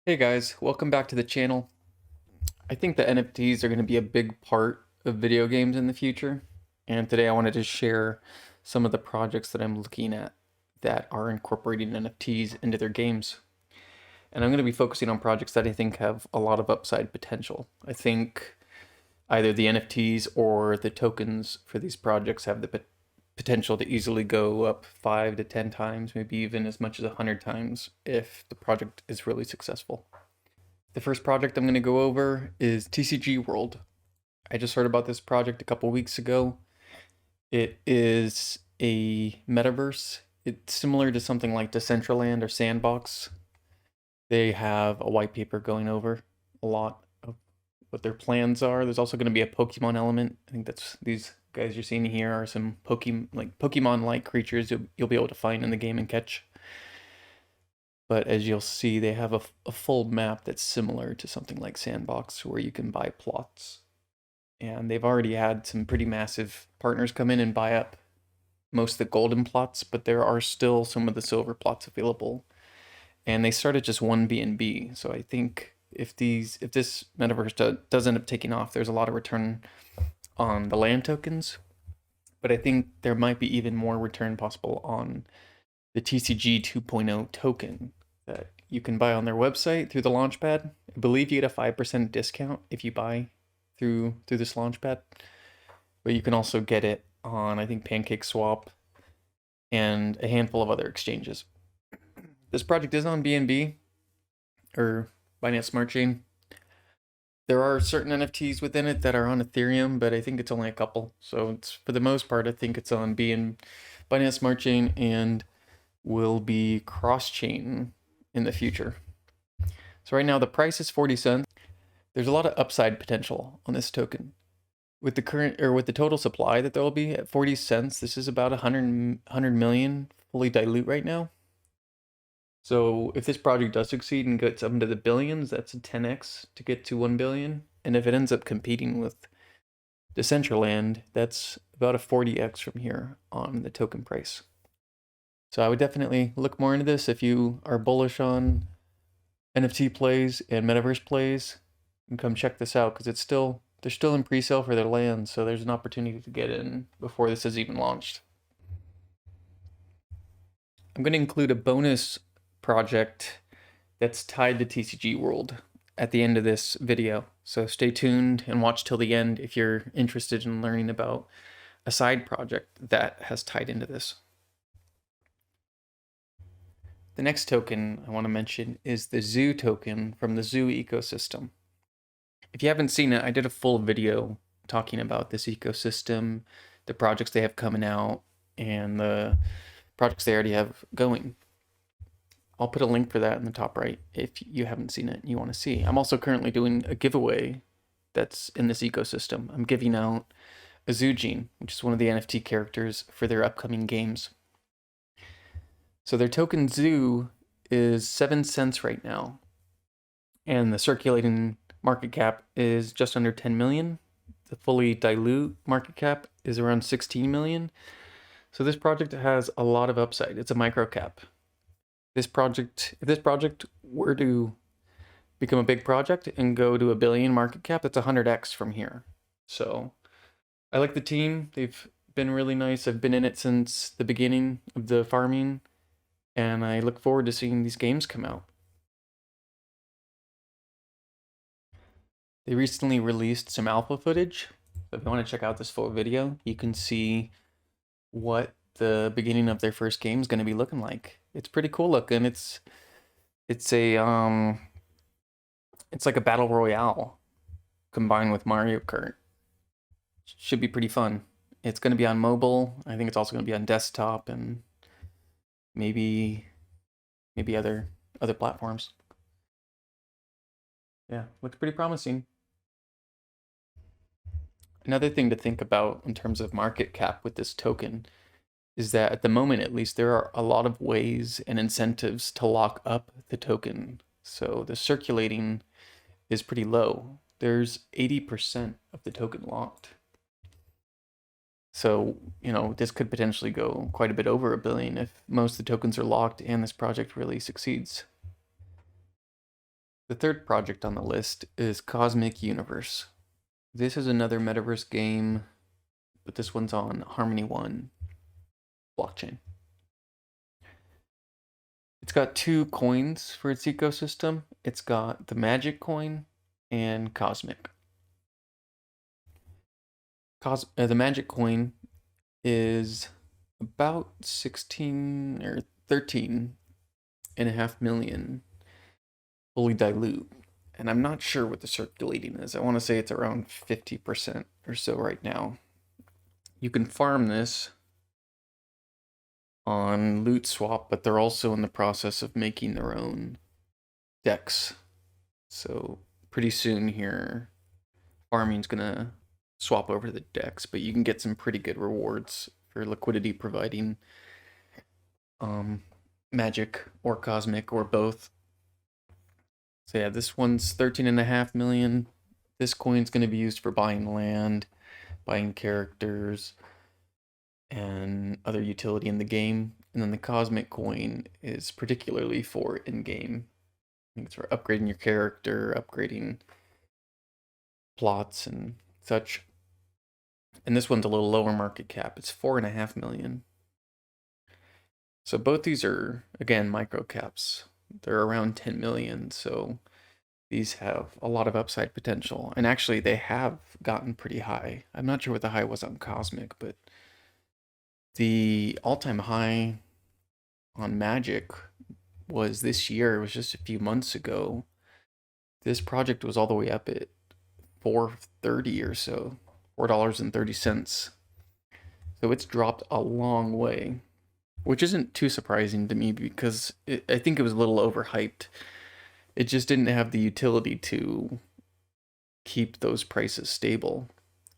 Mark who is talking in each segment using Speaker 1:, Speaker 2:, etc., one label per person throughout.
Speaker 1: Hey guys, welcome back to the channel. I think the NFTs are going to be a big part of video games in the future. And today I wanted to share some of the projects that I'm looking at that are incorporating NFTs into their games. And I'm going to be focusing on projects that I think have a lot of upside potential. I think either the NFTs or the tokens for these projects have the potential to easily go up 5 to 10 times, maybe even as much as 100 times if the project is really successful. The first project I'm going to go over is TCG World. I just heard about this project a couple weeks ago. It is a metaverse. It's similar to something like Decentraland or Sandbox. They have a white paper going over a lot of what their plans are. There's also going to be a Pokemon element. I think that's these guys you're seeing here are some Pokemon-like creatures you'll be able to find in the game and catch. But as you'll see, they have a full map that's similar to something like Sandbox where you can buy plots. And they've already had some pretty massive partners come in and buy up most of the golden plots, but there are still some of the silver plots available. And they start at just one BNB. So I think if this metaverse does end up taking off, there's a lot of return on the land tokens. But I think there might be even more return possible on the TCG 2.0 token that you can buy on their website through the launchpad. I believe you get a 5% discount if you buy through this launchpad. But you can also get it on, I think, Pancake Swap and a handful of other exchanges. This project is on BNB or Binance Smart Chain. There are certain NFTs within it that are on Ethereum, but I think it's only a couple. So it's for the most part, I think it's on Binance Smart Chain and will be cross-chain in the future. So right now the price is 40 cents. There's a lot of upside potential on this token. With the total supply that there will be at 40 cents, this is about 100 million fully dilute right now. So if this project does succeed and gets up into the billions, that's a 10x to get to 1 billion. And if it ends up competing with Decentraland, that's about a 40x from here on the token price. So I would definitely look more into this if you are bullish on NFT plays and metaverse plays. And come check this out because they're still in pre-sale for their land, so there's an opportunity to get in before this is even launched. I'm going to include a bonus project that's tied to TCG World at the end of this video. So stay tuned and watch till the end if you're interested in learning about a side project that has tied into this. The next token I want to mention is the Zoo token from the Zoo ecosystem. If you haven't seen it, I did a full video talking about this ecosystem, the projects they have coming out, and the projects they already have going. I'll put a link for that in the top right if you haven't seen it and you want to see. I'm also currently doing a giveaway that's in this ecosystem. I'm giving out a Zoo Gene, which is one of the NFT characters for their upcoming games. So their token Zoo is 7 cents right now, and the circulating market cap is just under 10 million. The fully dilute market cap is around 16 million. So this project has a lot of upside. It's a micro cap. If this project were to become a big project and go to a billion market cap, that's 100x from here. So I like the team. They've been really nice. I've been in it since the beginning of the farming, and I look forward to seeing these games come out. They recently released some alpha footage. So if you want to check out this full video, you can see what the beginning of their first game is going to be looking like. It's pretty cool looking. It's like a battle royale combined with Mario Kart. Should be pretty fun. It's going to be on mobile. I think it's also going to be on desktop and maybe other platforms. Yeah, looks pretty promising. Another thing to think about in terms of market cap with this token is that at the moment, at least, there are a lot of ways and incentives to lock up the token. So the circulating is pretty low. There's 80% of the token locked. So, this could potentially go quite a bit over a billion if most of the tokens are locked and this project really succeeds. The third project on the list is Cosmic Universe. This is another metaverse game, but this one's on Harmony One blockchain. It's got two coins for its ecosystem. It's got the Magic coin and Cosmic. The Magic coin is about 16 or 13.5 million fully dilute. And I'm not sure what the circulating is. I want to say it's around 50% or so right now. You can farm this on Loot Swap, but they're also in the process of making their own decks. So pretty soon here, farming's gonna swap over to the decks, but you can get some pretty good rewards for liquidity providing Magic or Cosmic or both. So yeah, this one's 13.5 million. This coin's gonna be used for buying land, buying characters, and other utility in the game. And then the Cosmic coin is particularly for in-game. I think it's for upgrading your character, upgrading plots and such. And this one's a little lower market cap. It's 4.5 million. So both these are, again, micro caps. They're around 10 million. So these have a lot of upside potential. And actually, they have gotten pretty high. I'm not sure what the high was on Cosmic, but the all-time high on Magic was this year. It was just a few months ago. This project was all the way up at 430 or so, $4.30. So it's dropped a long way, which isn't too surprising to me because I think it was a little overhyped. It just didn't have the utility to keep those prices stable.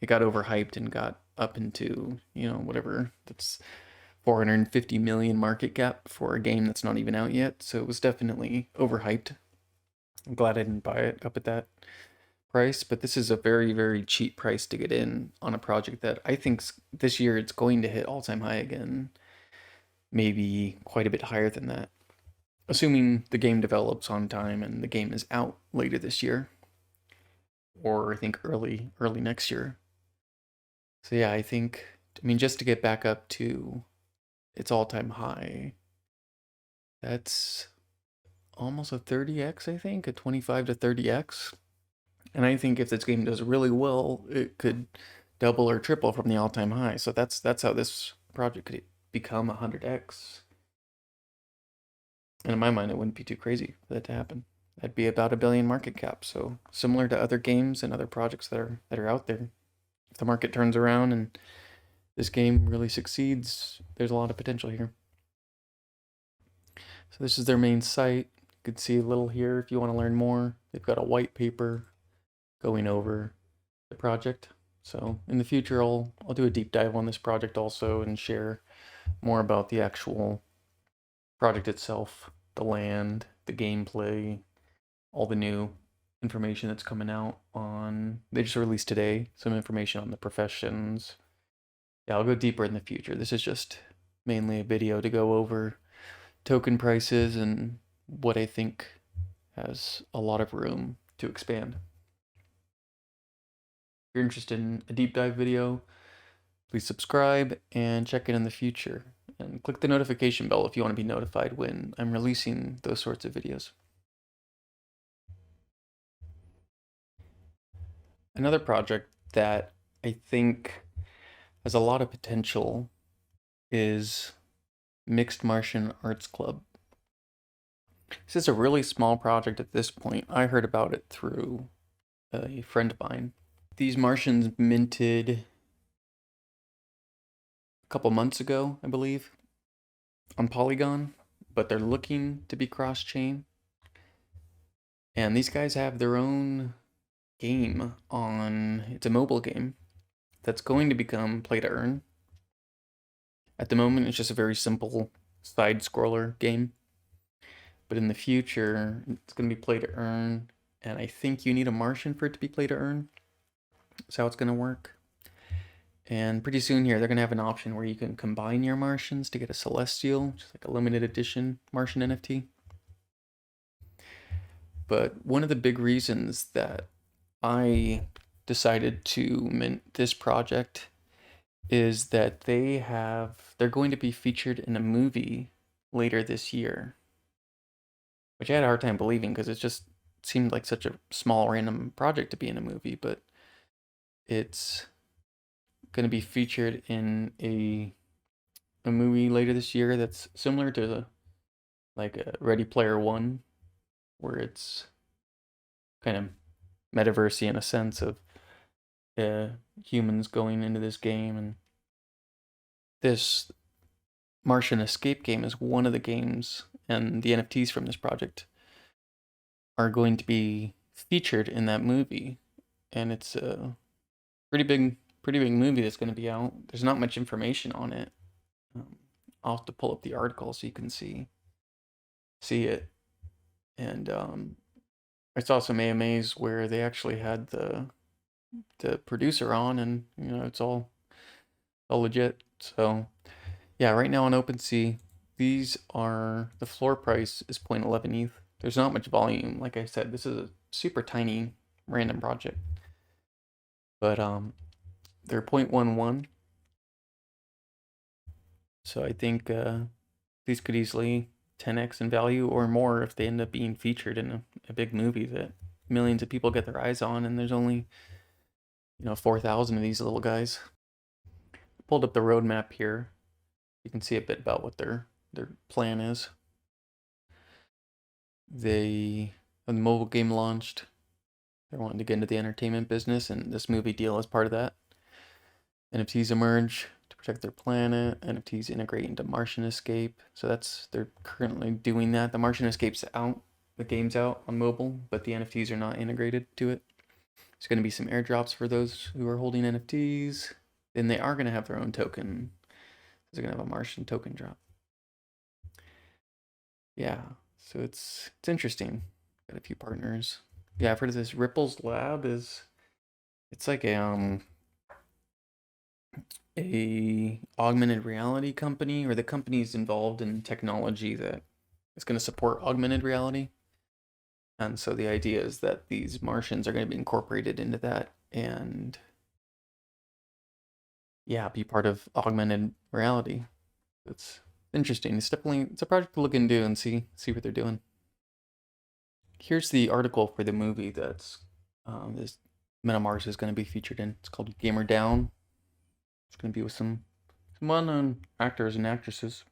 Speaker 1: It got overhyped and got up into, whatever, that's 450 million market cap for a game that's not even out yet. So it was definitely overhyped. I'm glad I didn't buy it up at that price, but this is a very, very cheap price to get in on a project that I think this year it's going to hit all-time high again, maybe quite a bit higher than that, assuming the game develops on time and the game is out later this year, or I think early next year. So yeah, I mean, just to get back up to its all-time high, that's almost a 30x, I think, a 25 to 30x. And I think if this game does really well, it could double or triple from the all-time high. So that's how this project could become 100x. And in my mind, it wouldn't be too crazy for that to happen. That'd be about $1 billion market cap. So similar to other games and other projects that are out there. If the market turns around and this game really succeeds, there's a lot of potential here. So this is their main site. You can see a little here if you want to learn more. They've got a white paper going over the project. So in the future, I'll do a deep dive on this project also and share more about the actual project itself, the land, the gameplay, all the new information that's coming out on, they just released today, some information on the professions. Yeah, I'll go deeper in the future. This is just mainly a video to go over token prices and what I think has a lot of room to expand. If you're interested in a deep dive video, please subscribe and check in the future. And click the notification bell if you want to be notified when I'm releasing those sorts of videos. Another project that I think has a lot of potential is Mixed Martian Arts Club. This is a really small project at this point. I heard about it through a friend of mine. These Martians minted a couple months ago, I believe, on Polygon, but they're looking to be cross-chain. And these guys have their own game it's a mobile game that's going to become play to earn. At the moment, it's just a very simple side scroller game. But in the future, it's going to be play to earn. And I think you need a Martian for it to be play to earn. That's how it's going to work. And pretty soon here, they're going to have an option where you can combine your Martians to get a Celestial, which is like a limited edition Martian NFT. But one of the big reasons that I decided to mint this project is that they're going to be featured in a movie later this year, which I had a hard time believing because it just seemed like such a small random project to be in a movie, but it's going to be featured in a movie later this year that's similar to like a Ready Player One, where it's kind of metaversey in a sense of humans going into this game. And this Martian Escape game is one of the games, and the NFTs from this project are going to be featured in that movie. And it's a pretty big movie that's going to be out. There's not much information on it. I'll have to pull up the article so you can see it. And I saw some AMAs where they actually had the producer on, and it's all legit. So yeah, right now on OpenSea, the floor price is 0.11 ETH. There's not much volume. Like I said, this is a super tiny random project. But they're 0.11. So I think these could easily 10x in value or more if they end up being featured in a big movie that millions of people get their eyes on, and there's only 4,000 of these little guys. Pulled up the roadmap here. You can see a bit about what their plan is. When the mobile game launched, they're wanting to get into the entertainment business, and this movie deal is part of that. NFTs emerge to protect their planet. NFTs integrate into Martian Escape. So they're currently doing that. The Martian Escape's out, the game's out on mobile, but the NFTs are not integrated to it. There's going to be some airdrops for those who are holding NFTs. Then they are going to have their own token. They're going to have a Martian token drop. Yeah, so it's interesting. Got a few partners. Yeah, I've heard of this. Ripple's Lab it's like a augmented reality company, or the company's involved in technology that is going to support augmented reality. And so the idea is that these Martians are going to be incorporated into that and yeah, be part of augmented reality. It's interesting. It's a project to look into and see what they're doing. Here's the article for the movie that's this MetaMars is going to be featured in. It's called Gamer Down. It's going to be with some well-known actors and actresses.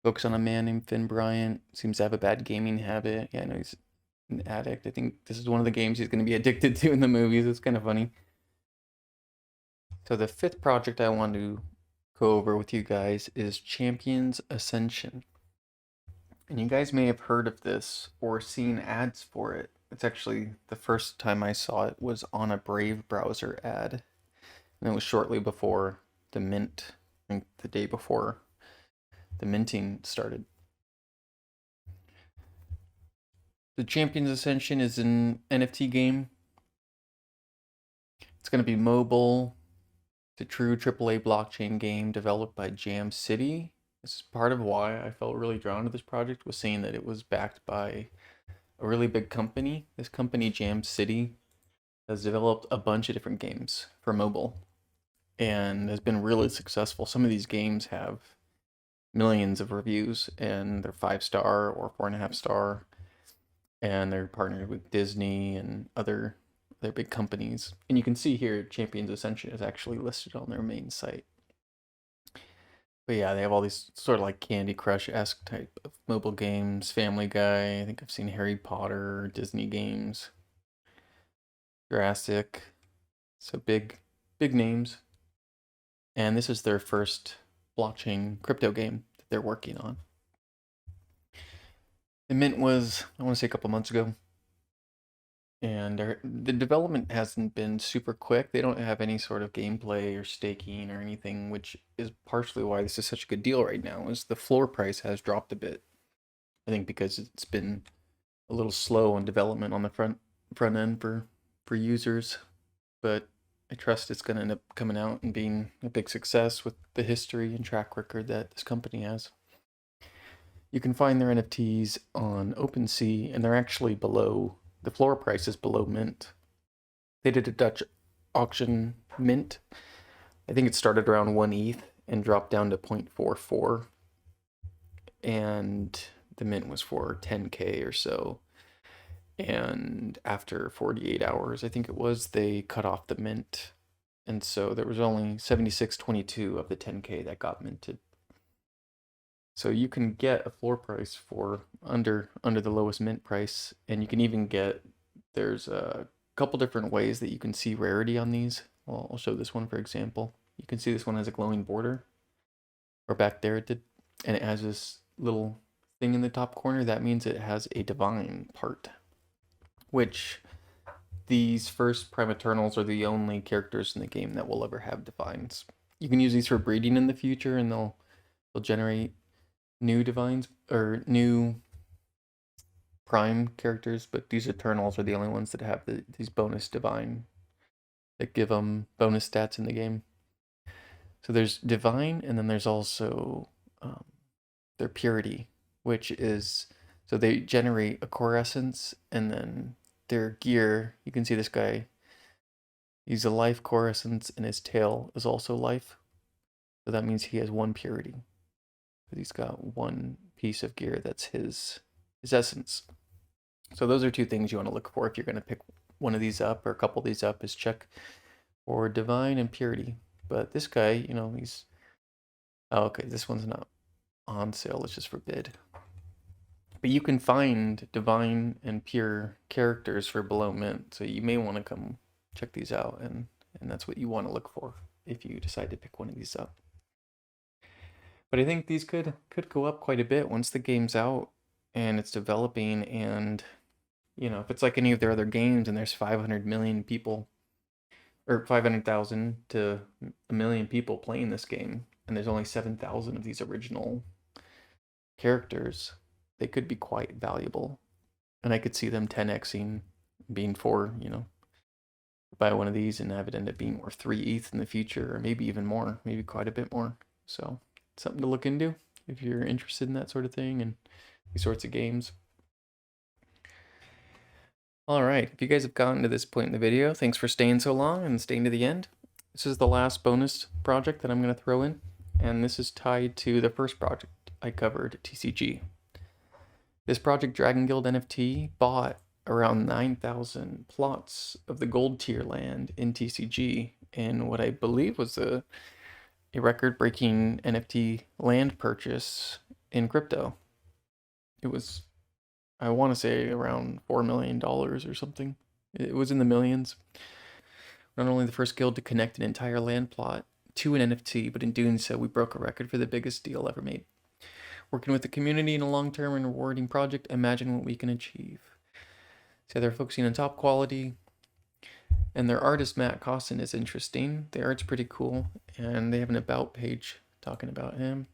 Speaker 1: Focus on a man named Finn Bryant. Seems to have a bad gaming habit. Yeah, I know he's an addict. I think this is one of the games he's going to be addicted to in the movies. It's kind of funny. So the fifth project I want to go over with you guys is Champions Ascension. And you guys may have heard of this or seen ads for it. It's actually the first time I saw it was on a Brave browser ad. And it was shortly before the mint, I think the day before the minting started. The Champions Ascension is an NFT game. It's going to be mobile. It's a true AAA blockchain game developed by Jam City. This is part of why I felt really drawn to this project, was seeing that it was backed by a really big company. This company, Jam City, has developed a bunch of different games for mobile and has been really successful. Some of these games have millions of reviews and they're 5-star or 4.5-star, and they're partnered with Disney and other big companies. And you can see here Champions Ascension is actually listed on their main site. But yeah, they have all these sort of like Candy Crush-esque type of mobile games, Family Guy. I think I've seen Harry Potter, Disney games, Jurassic. So big names. And this is their first blockchain crypto game that they're working on. The mint was, I want to say, a couple months ago. And the development hasn't been super quick. They don't have any sort of gameplay or staking or anything, which is partially why this is such a good deal right now, is the floor price has dropped a bit. I think because it's been a little slow on development on the front end for users. But I trust it's going to end up coming out and being a big success with the history and track record that this company has. You can find their NFTs on OpenSea, and they're actually below, the floor price is below mint. They did a Dutch auction mint. I think it started around 1 ETH and dropped down to 0.44. And the mint was for 10K or so. And after 48 hours, I think it was, they cut off the mint. And so there was only 76.22 of the 10K that got minted. So you can get a floor price for under the lowest mint price, and you can even get, there's a couple different ways that you can see rarity on these. Well, I'll show this one for example. You can see this one has a glowing border, or back there it did, and it has this little thing in the top corner. That means it has a divine part, which these first Prime Eternals are the only characters in the game that will ever have divines. You can use these for breeding in the future, and they'll generate new divines or new prime characters, but these Eternals are the only ones that have these bonus divine that give them bonus stats in the game. So there's divine, and then there's also their purity, which is, so they generate a core essence, and then their gear, you can see this guy, he's a life core essence, and his tail is also life. So that means he has 1 purity. But he's got 1 piece of gear that's his essence. So those are 2 things you want to look for if you're going to pick one of these up, or a couple of these up, is check for divine and purity. But this guy, you know, he's, oh, okay, this one's not on sale, it's just for bid. But you can find divine and pure characters for below mint, so you may want to come check these out, and that's what you want to look for if you decide to pick one of these up. But I think these could go up quite a bit once the game's out and it's developing, and you know, if it's like any of their other games and there's 500 million people, or 500,000 to 1 million people playing this game, and there's only 7,000 of these original characters, they could be quite valuable. And I could see them 10xing, being for, you know, buy one of these and have it end up being worth 3 ETH in the future, or maybe even more, maybe quite a bit more. So something to look into if you're interested in that sort of thing and these sorts of games. All right, if you guys have gotten to this point in the video, thanks for staying so long and staying to the end. This is the last bonus project that I'm going to throw in, and this is tied to the first project I covered, TCG. This project, Dragon Guild NFT, bought around 9,000 plots of the gold tier land in TCG in what I believe was a record-breaking NFT land purchase in crypto. It was, I want to say, around $4 million or something. It was in the millions. Not only the first guild to connect an entire land plot to an NFT, but in doing so, we broke a record for the biggest deal ever made. Working with the community in a long-term and rewarding project, imagine what we can achieve. So they're focusing on top quality, and their artist, Matt Costin, is interesting. The art's pretty cool, and they have an about page talking about him.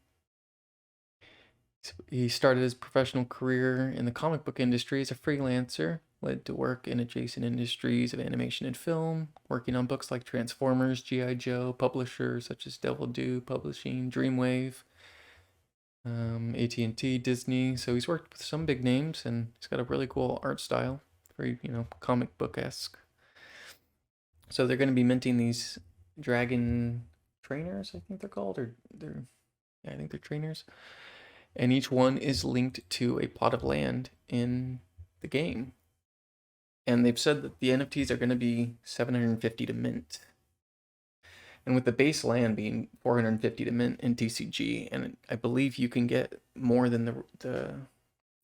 Speaker 1: He started his professional career in the comic book industry as a freelancer, led to work in adjacent industries of animation and film, working on books like Transformers, G.I. Joe, publishers such as Devil Due Publishing, Dreamwave, AT&T, Disney. So he's worked with some big names, and he's got a really cool art style, very, you know, comic book-esque. So they're going to be minting these dragon trainers, I think they're called, or I think they're trainers. And each one is linked to a plot of land in the game. And they've said that the NFTs are going to be 750 to mint. And with the base land being 450 to mint in TCG, and I believe you can get more than the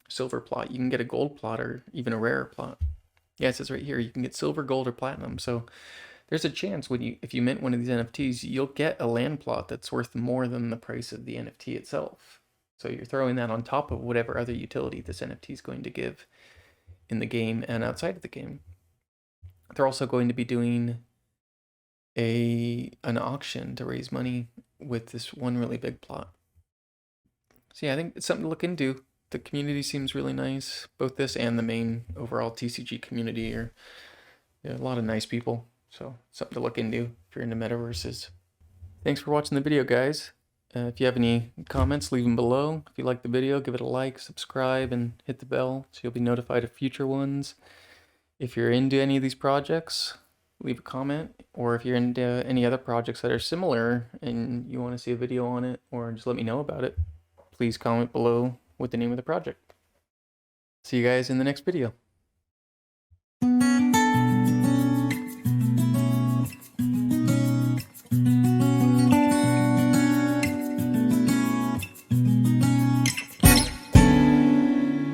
Speaker 1: silver plot. You can get a gold plot or even a rare plot. Yeah, it says right here, you can get silver, gold, or platinum. So there's a chance if you mint one of these NFTs, you'll get a land plot that's worth more than the price of the NFT itself. So you're throwing that on top of whatever other utility this NFT is going to give in the game and outside of the game. They're also going to be doing an auction to raise money with this one really big plot. So yeah, I think it's something to look into. The community seems really nice. Both this and the main overall TCG community are a lot of nice people. So something to look into if you're into metaverses. Thanks for watching the video, guys. If you have any comments, leave them below. If you like the video, give it a like, subscribe, and hit the bell so you'll be notified of future ones. If you're into any of these projects, leave a comment. Or if you're into any other projects that are similar and you want to see a video on it, or just let me know about it, please comment below with the name of the project. See you guys in the next video.